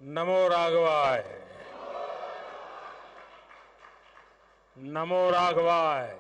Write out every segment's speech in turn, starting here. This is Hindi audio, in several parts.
नमो राघवाय। नमो राघवाय।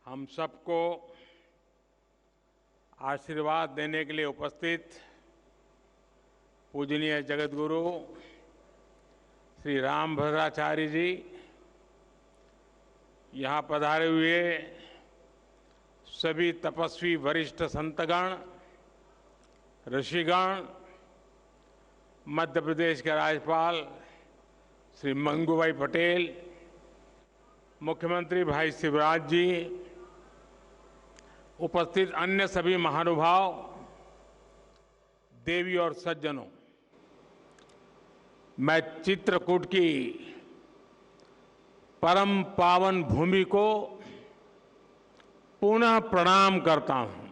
हम सबको आशीर्वाद देने के लिए उपस्थित पूजनीय जगतगुरु श्री रामभद्राचार्य जी, यहाँ पधारे हुए सभी तपस्वी वरिष्ठ संतगण, ऋषिगण, मध्य प्रदेश के राज्यपाल श्री मंगूभाई पटेल, मुख्यमंत्री भाई शिवराज जी, उपस्थित अन्य सभी महानुभाव, देवी और सज्जनों, मैं चित्रकूट की परम पावन भूमि को पुनः प्रणाम करता हूं।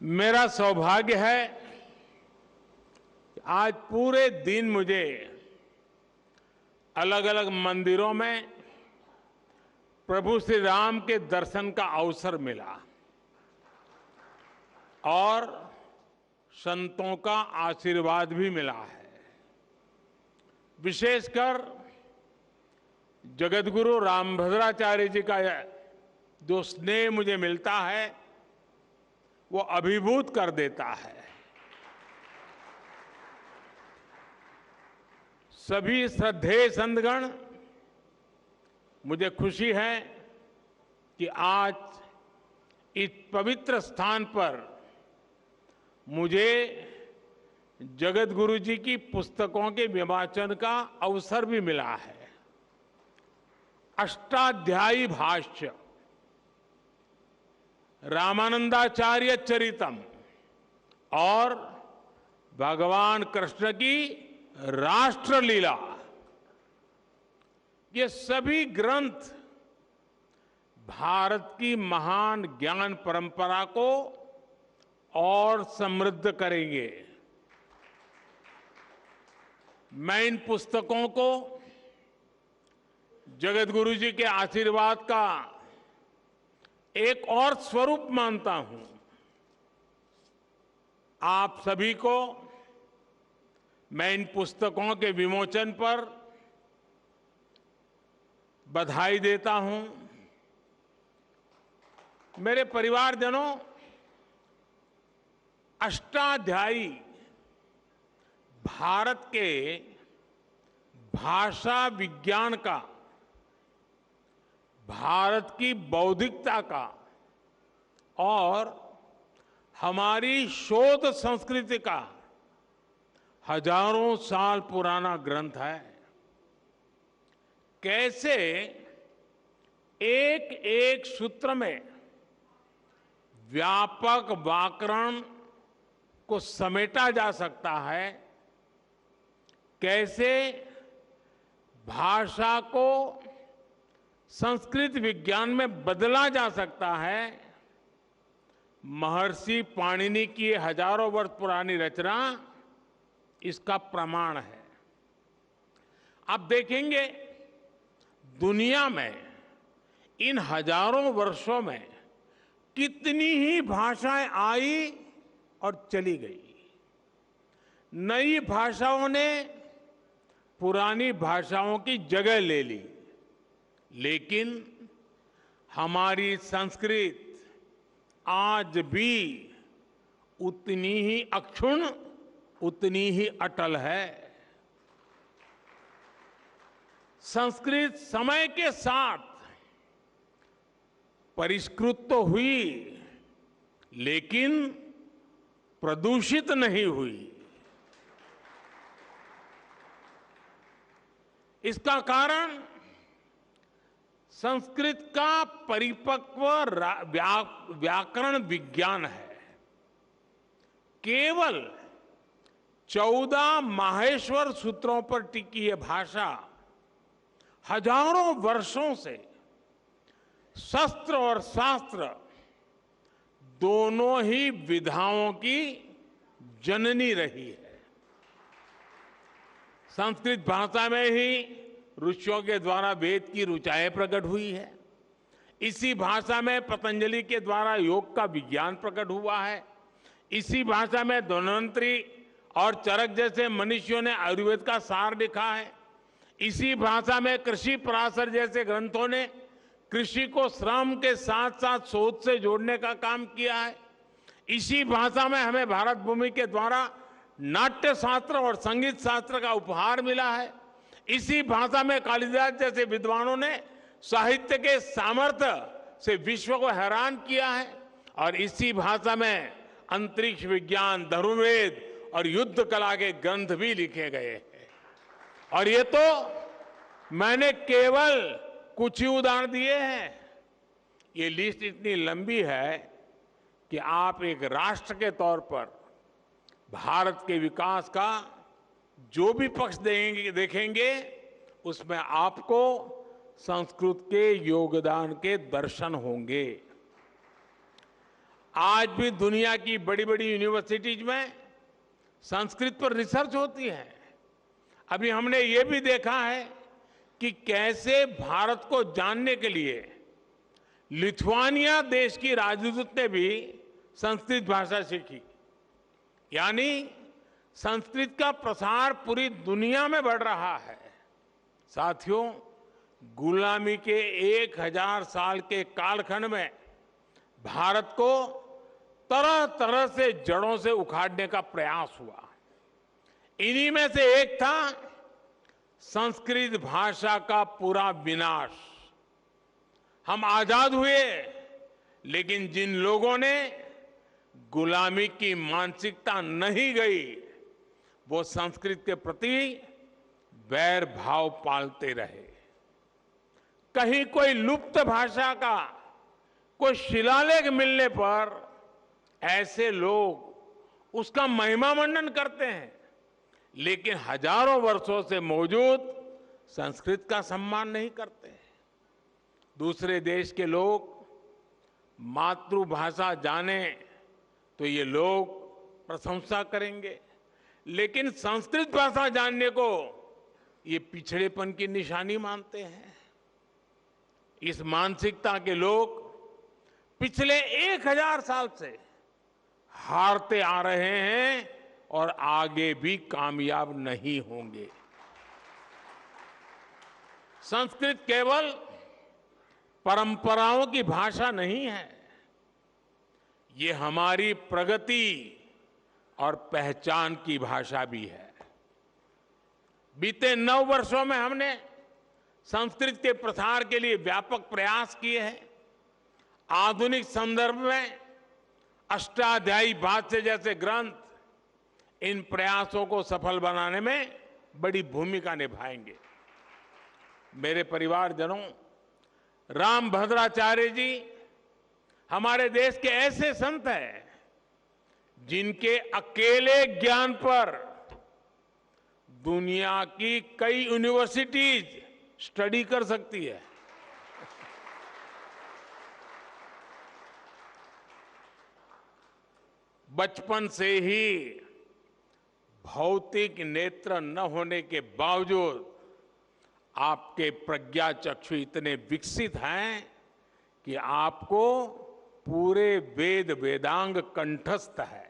मेरा सौभाग्य है कि आज पूरे दिन मुझे अलग अलग मंदिरों में प्रभु श्री राम के दर्शन का अवसर मिला और संतों का आशीर्वाद भी मिला है। विशेषकर जगतगुरु रामभद्राचार्य जी का जो स्नेह मुझे मिलता है वो अभिभूत कर देता है। सभी श्रद्धेय संतगण, मुझे खुशी है कि आज इस पवित्र स्थान पर मुझे जगतगुरु जी की पुस्तकों के विवाचन का अवसर भी मिला है। अष्टाध्यायी भाष्य, रामानंदाचार्य चरितम और भगवान कृष्ण की राष्ट्रलीला, ये सभी ग्रंथ भारत की महान ज्ञान परंपरा को और समृद्ध करेंगे। मैं इन पुस्तकों को जगतगुरु जी के आशीर्वाद का एक और स्वरूप मानता हूं। आप सभी को मैं इन पुस्तकों के विमोचन पर बधाई देता हूं। मेरे परिवारजनों, अष्टाध्यायी भारत के भाषा विज्ञान का, भारत की बौद्धिकता का और हमारी शोध संस्कृति का हजारों साल पुराना ग्रंथ है। कैसे एक एक सूत्र में व्यापक व्याकरण को समेटा जा सकता है, कैसे भाषा को संस्कृत विज्ञान में बदला जा सकता है, महर्षि पाणिनि की हजारों वर्ष पुरानी रचना इसका प्रमाण है। आप देखेंगे दुनिया में इन हजारों वर्षों में कितनी ही भाषाएं आई और चली गई। नई भाषाओं ने पुरानी भाषाओं की जगह ले ली, लेकिन हमारी संस्कृत आज भी उतनी ही अक्षुण्ण, उतनी ही अटल है। संस्कृत समय के साथ परिष्कृत तो हुई, लेकिन प्रदूषित नहीं हुई। इसका कारण संस्कृत का परिपक्व व्याकरण विज्ञान है। केवल 14 माहेश्वर सूत्रों पर टिकी यह भाषा हजारों वर्षों से शस्त्र और शास्त्र दोनों ही विधाओं की जननी रही है। संस्कृत भाषा में ही ऋषियों के द्वारा वेद की ऋचाएं प्रकट हुई है। इसी भाषा में पतंजलि के द्वारा योग का विज्ञान प्रकट हुआ है। इसी भाषा में धन्वंतरि और चरक जैसे मनीषियों ने आयुर्वेद का सार लिखा है। इसी भाषा में कृषि पराशर जैसे ग्रंथों ने कृषि को श्रम के साथ साथ शोध से जोड़ने का काम किया है। इसी भाषा में हमें भारत भूमि के द्वारा नाट्य शास्त्र और संगीत शास्त्र का उपहार मिला है। इसी भाषा में कालिदास जैसे विद्वानों ने साहित्य के सामर्थ्य से विश्व को हैरान किया है। और इसी भाषा में अंतरिक्ष विज्ञान, धनुर्वेद और युद्ध कला के ग्रंथ भी लिखे गए हैं। और ये तो मैंने केवल कुछ ही उदाहरण दिए हैं। ये लिस्ट इतनी लंबी है कि आप एक राष्ट्र के तौर पर भारत के विकास का जो भी पक्ष देखेंगे उसमें आपको संस्कृत के योगदान के दर्शन होंगे। आज भी दुनिया की बड़ी बड़ी यूनिवर्सिटीज में संस्कृत पर रिसर्च होती है। अभी हमने ये भी देखा है कि कैसे भारत को जानने के लिए लिथुआनिया देश की राजदूत ने भी संस्कृत भाषा सीखी। यानी संस्कृत का प्रसार पूरी दुनिया में बढ़ रहा है। साथियों, गुलामी के 1000 साल के कालखंड में भारत को तरह तरह से जड़ों से उखाड़ने का प्रयास हुआ। इन्हीं में से एक था संस्कृत भाषा का पूरा विनाश। हम आजाद हुए, लेकिन जिन लोगों ने गुलामी की मानसिकता नहीं गई, वो संस्कृत के प्रति वैर भाव पालते रहे। कहीं कोई लुप्त भाषा का कोई शिलालेख मिलने पर ऐसे लोग उसका महिमा मंडन करते हैं, लेकिन हजारों वर्षों से मौजूद संस्कृत का सम्मान नहीं करते। दूसरे देश के लोग मातृभाषा जाने तो ये लोग प्रशंसा करेंगे, लेकिन संस्कृत भाषा जानने को ये पिछड़ेपन की निशानी मानते हैं। इस मानसिकता के लोग पिछले 1000 साल से हारते आ रहे हैं और आगे भी कामयाब नहीं होंगे। संस्कृत केवल परंपराओं की भाषा नहीं है, ये हमारी प्रगति और पहचान की भाषा भी है। बीते 9 वर्षों में हमने संस्कृत के प्रसार के लिए व्यापक प्रयास किए हैं। आधुनिक संदर्भ में अष्टाध्यायी भाष्य जैसे ग्रंथ इन प्रयासों को सफल बनाने में बड़ी भूमिका निभाएंगे। मेरे परिवारजनों, रामभद्राचार्य जी हमारे देश के ऐसे संत हैं जिनके अकेले ज्ञान पर दुनिया की कई यूनिवर्सिटीज स्टडी कर सकती है। बचपन से ही भौतिक नेत्र न होने के बावजूद आपके प्रज्ञा चक्षु इतने विकसित हैं कि आपको पूरे वेद वेदांग कंठस्थ है।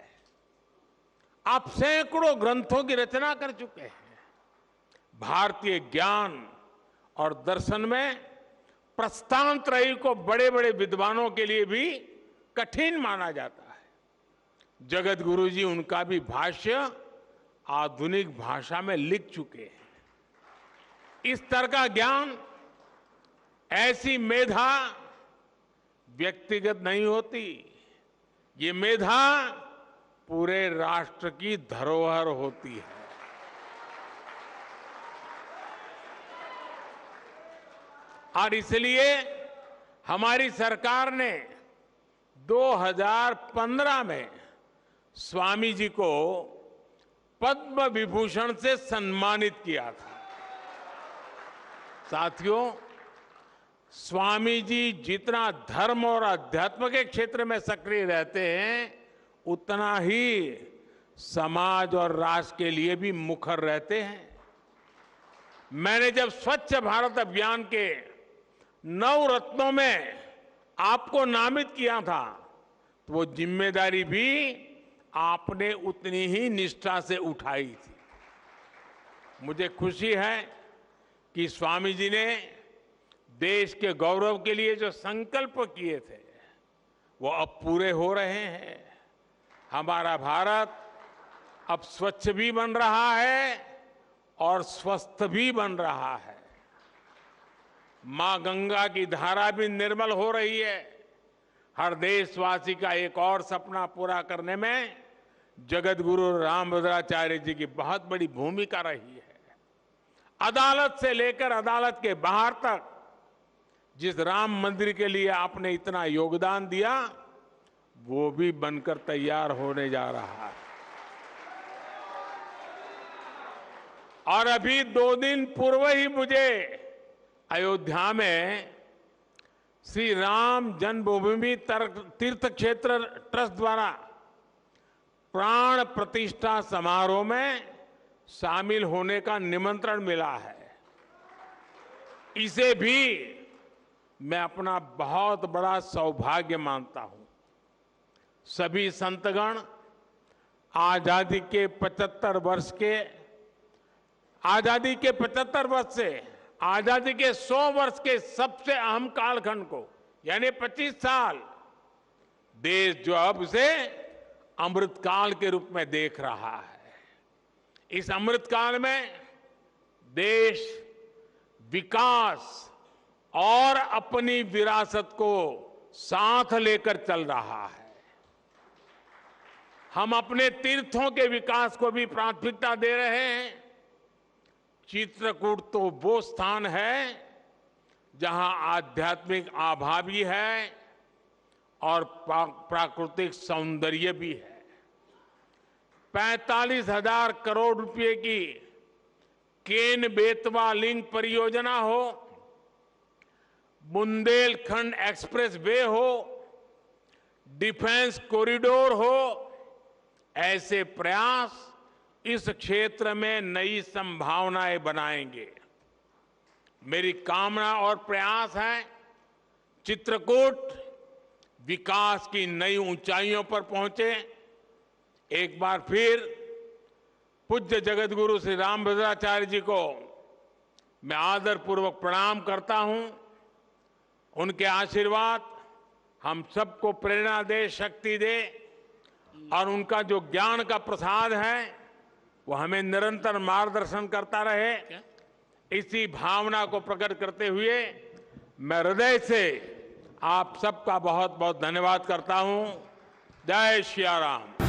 आप सैकड़ों ग्रंथों की रचना कर चुके हैं। भारतीय ज्ञान और दर्शन में प्रस्थानत्रयी को बड़े बड़े विद्वानों के लिए भी कठिन माना जाता है। जगत गुरु जी उनका भी भाष्य आधुनिक भाषा में लिख चुके हैं। इस तरह का ज्ञान, ऐसी मेधा व्यक्तिगत नहीं होती, ये मेधा पूरे राष्ट्र की धरोहर होती है। और इसलिए हमारी सरकार ने 2015 में स्वामी जी को पद्म विभूषण से सम्मानित किया था। साथियों, स्वामी जी जितना धर्म और अध्यात्म के क्षेत्र में सक्रिय रहते हैं, उतना ही समाज और राष्ट्र के लिए भी मुखर रहते हैं। मैंने जब स्वच्छ भारत अभियान के 9 रत्नों में आपको नामित किया था, तो वो जिम्मेदारी भी आपने उतनी ही निष्ठा से उठाई थी। मुझे खुशी है कि स्वामी जी ने देश के गौरव के लिए जो संकल्प किए थे वो अब पूरे हो रहे हैं। हमारा भारत अब स्वच्छ भी बन रहा है और स्वस्थ भी बन रहा है। मां गंगा की धारा भी निर्मल हो रही है। हर देशवासी का एक और सपना पूरा करने में जगत गुरु रामभद्राचार्य जी की बहुत बड़ी भूमिका रही है। अदालत से लेकर अदालत के बाहर तक जिस राम मंदिर के लिए आपने इतना योगदान दिया, वो भी बनकर तैयार होने जा रहा है। और अभी 2 दिन पूर्व ही मुझे अयोध्या में श्री राम जन्मभूमि तीर्थ क्षेत्र ट्रस्ट द्वारा प्राण प्रतिष्ठा समारोह में शामिल होने का निमंत्रण मिला है। इसे भी मैं अपना बहुत बड़ा सौभाग्य मानता हूं। सभी संतगण आजादी के 75 वर्ष से आजादी के 100 वर्ष के सबसे अहम कालखंड को, यानी 25 साल, देश जो अब उसे अमृतकाल के रूप में देख रहा है। इस अमृतकाल में देश विकास और अपनी विरासत को साथ लेकर चल रहा है। हम अपने तीर्थों के विकास को भी प्राथमिकता दे रहे हैं। चित्रकूट तो वो स्थान है जहां आध्यात्मिक आभा भी है और प्राकृतिक सौंदर्य भी है। 45,000 करोड़ रुपए की केन बेतवा लिंक परियोजना हो, बुंदेलखंड एक्सप्रेस वे हो, डिफेंस कॉरिडोर हो, ऐसे प्रयास इस क्षेत्र में नई संभावनाएं बनाएंगे। मेरी कामना और प्रयास है चित्रकूट विकास की नई ऊंचाइयों पर पहुंचे। एक बार फिर पूज्य जगत गुरु श्री रामभद्राचार्य जी को मैं आदरपूर्वक प्रणाम करता हूं। उनके आशीर्वाद हम सबको प्रेरणा दे, शक्ति दे, और उनका जो ज्ञान का प्रसाद है वो हमें निरंतर मार्गदर्शन करता रहे। इसी भावना को प्रकट करते हुए मैं हृदय से आप सबका बहुत बहुत धन्यवाद करता हूं। जय श्री राम।